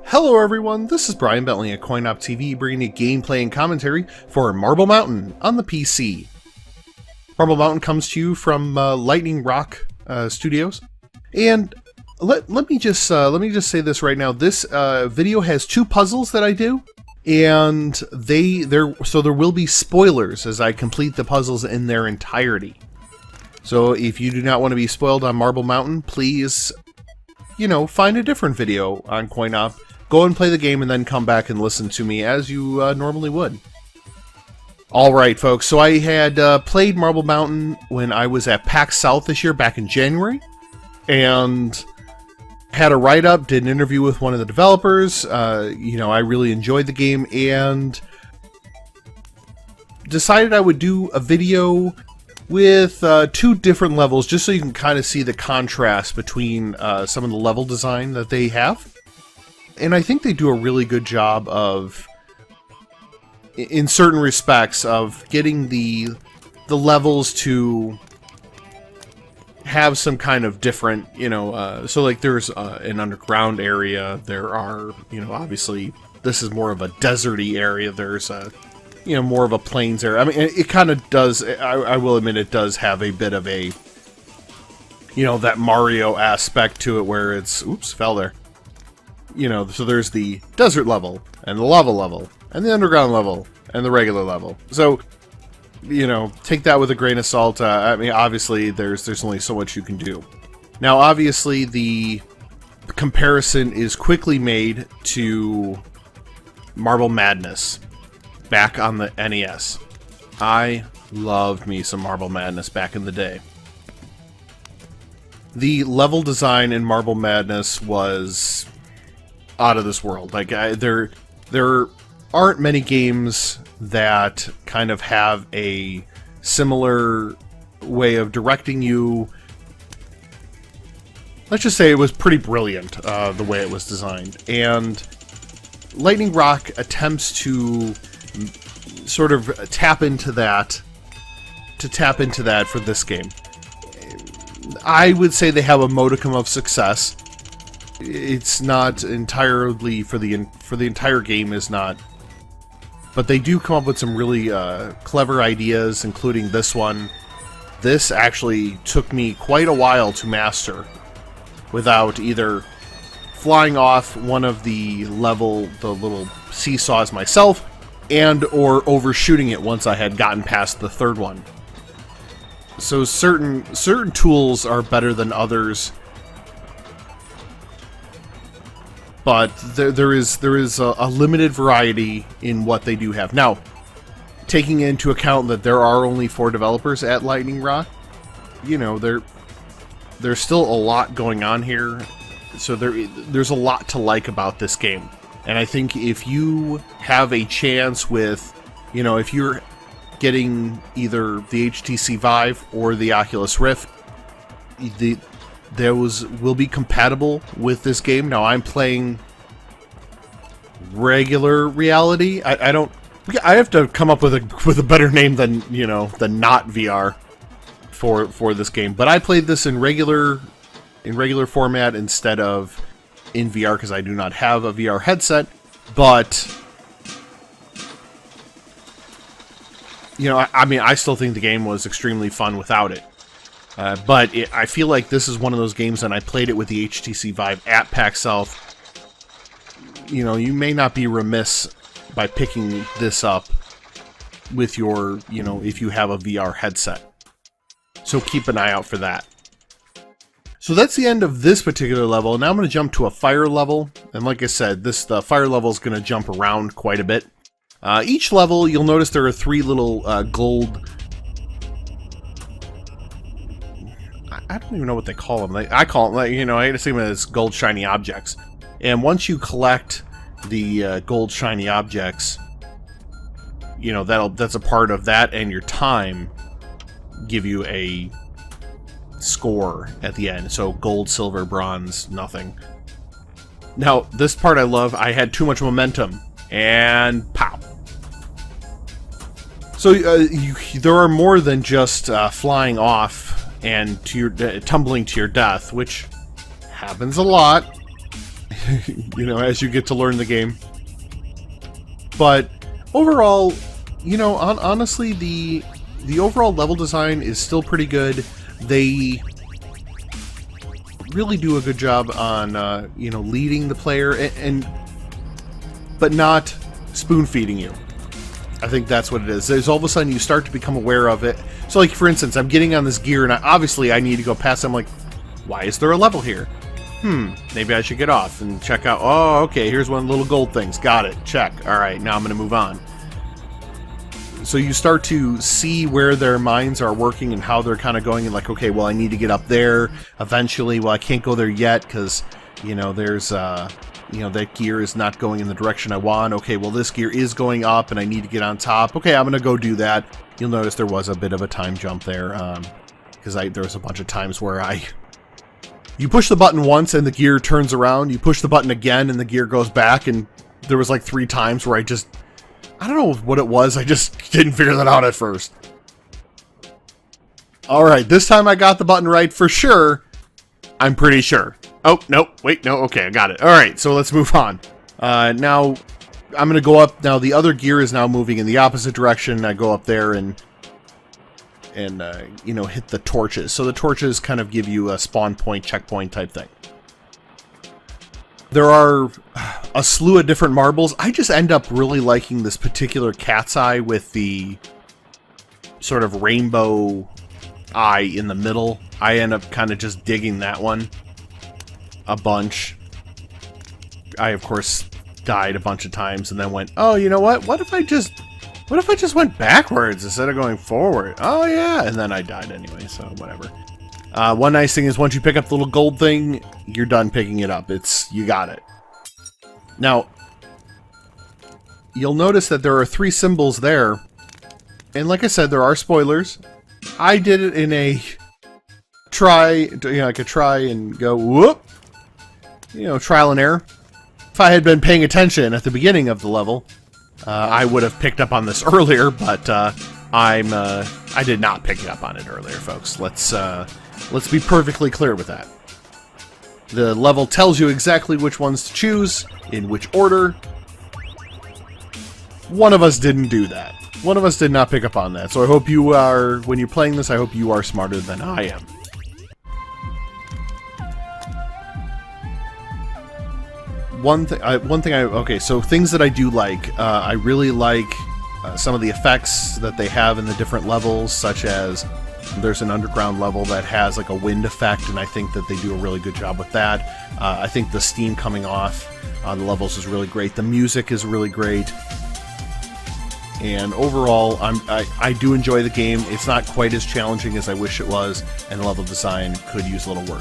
Hello everyone, this is Brian Bentley at CoinOpTV bringing you gameplay and commentary for Marble Mountain on the PC. Marble Mountain comes to you from Lightning Rock Studios, and let me just say this right now. This video has two puzzles that I do, and there will be spoilers as I complete the puzzles in their entirety. So if you do not want to be spoiled on Marble Mountain, please, find a different video on CoinOp. Go and play the game and then come back and listen to me as you normally would. Alright folks, so I had played Marble Mountain when I was at PAX South this year back in January, and had a write-up, did an interview with one of the developers. I really enjoyed the game and decided I would do a video with two different levels just so you can kind of see the contrast between some of the level design that they have. And I think they do a really good job of, in certain respects, of getting the levels to have some kind of different, so like there's an underground area, there are, obviously this is more of a deserty area, there's a, more of a plains area. I mean, it kind of does, I will admit it does have a bit of a, that Mario aspect to it where it's, oops, fell there. So there's the desert level, and the lava level, and the underground level, and the regular level. So, take that with a grain of salt. I mean, obviously, there's only so much you can do. Now, obviously, the comparison is quickly made to Marble Madness back on the NES. I loved me some Marble Madness back in the day. The level design in Marble Madness was out of this world. Like there aren't many games that kind of have a similar way of directing you. Let's just say it was pretty brilliant, the way it was designed. And Lightning Rock attempts to sort of tap into that for this game. I would say they have a modicum of success. It's not entirely for the entire game is not, but they do come up with some really clever ideas, including this one. This actually took me quite a while to master without either flying off one of the little seesaws myself, and or overshooting it once I had gotten past the third one. So certain tools are better than others. But there is a limited variety in what they do have. Now, taking into account that there are only 4 developers at Lightning Rock, there's still a lot going on here. So there's a lot to like about this game. And I think if you have a chance with, if you're getting either the HTC Vive or the Oculus Rift, those will be compatible with this game. Now I'm playing regular reality. I have to come up with a better name than than not VR for this game. But I played this in regular format instead of in VR because I do not have a VR headset. But I still think the game was extremely fun without it. But I feel like this is one of those games, and I played it with the HTC Vive at PAX South. You may not be remiss by picking this up with your, if you have a VR headset. So keep an eye out for that. So that's the end of this particular level. Now I'm going to jump to a fire level. And like I said, the fire level is going to jump around quite a bit. Each level, you'll notice there are 3 little gold... I don't even know what they call them. I call them, I see them as gold shiny objects. And once you collect the gold shiny objects, that's a part of that, and your time give you a score at the end. So gold, silver, bronze, nothing. Now, this part I love. I had too much momentum, and pow. So there are more than just flying off and to your tumbling to your death, which happens a lot. you know, as you get to learn the game. But overall, you know, honestly, the overall level design is still pretty good. They really do a good job on, you know, leading the player but not spoon-feeding you. I think that's what it is. There's all of a sudden you start to become aware of it. So, like, for instance, I'm getting on this gear, and obviously I need to go past. I'm like, why is there a level here? Maybe I should get off and check out. Oh, okay, here's one of the little gold things. Got it. Check. All right, now I'm going to move on. So you start to see where their minds are working and how they're kind of going, and like, okay, well, I need to get up there eventually. Well, I can't go there yet because, you know, there's, you know, that gear is not going in the direction I want. Okay, well, this gear is going up and I need to get on top. Okay, I'm going to go do that. You'll notice there was a bit of a time jump there because there was a bunch of times where you push the button once and the gear turns around. You push the button again and the gear goes back, and there was like 3 times where I don't know what it was. I just didn't figure that out at first. Alright, this time I got the button right for sure. I'm pretty sure. Oh, nope. Wait, no. Okay, I got it. Alright, so let's move on. Now, I'm going to go up. Now, the other gear is now moving in the opposite direction. I go up there and you know, hit the torches. So the torches kind of give you a spawn point, checkpoint type thing. There are a slew of different marbles. I just end up really liking this particular cat's eye with the sort of rainbow eye in the middle. I end up kind of just digging that one a bunch. I, of course, died a bunch of times and then went, oh, you know what? What if I just went backwards instead of going forward? Oh, yeah. And then I died anyway, so whatever. One nice thing is once you pick up the little gold thing, you're done picking it up. You got it. Now, you'll notice that there are 3 symbols there. And like I said, there are spoilers. I did it in a try, you know, like a try and go, whoop. You know, trial and error. If I had been paying attention at the beginning of the level, I would have picked up on this earlier, but I did not pick up on it earlier, folks. Let's be perfectly clear with that. The level tells you exactly which ones to choose, in which order. One of us didn't do that. One of us did not pick up on that. So I hope you are, when you're playing this, I hope you are smarter than I am. Okay, so things that I do like. I really like some of the effects that they have in the different levels, such as there's an underground level that has like a wind effect, and I think that they do a really good job with that. I think the steam coming off on the levels is really great. The music is really great. And overall, I do enjoy the game. It's not quite as challenging as I wish it was, and the level design could use a little work.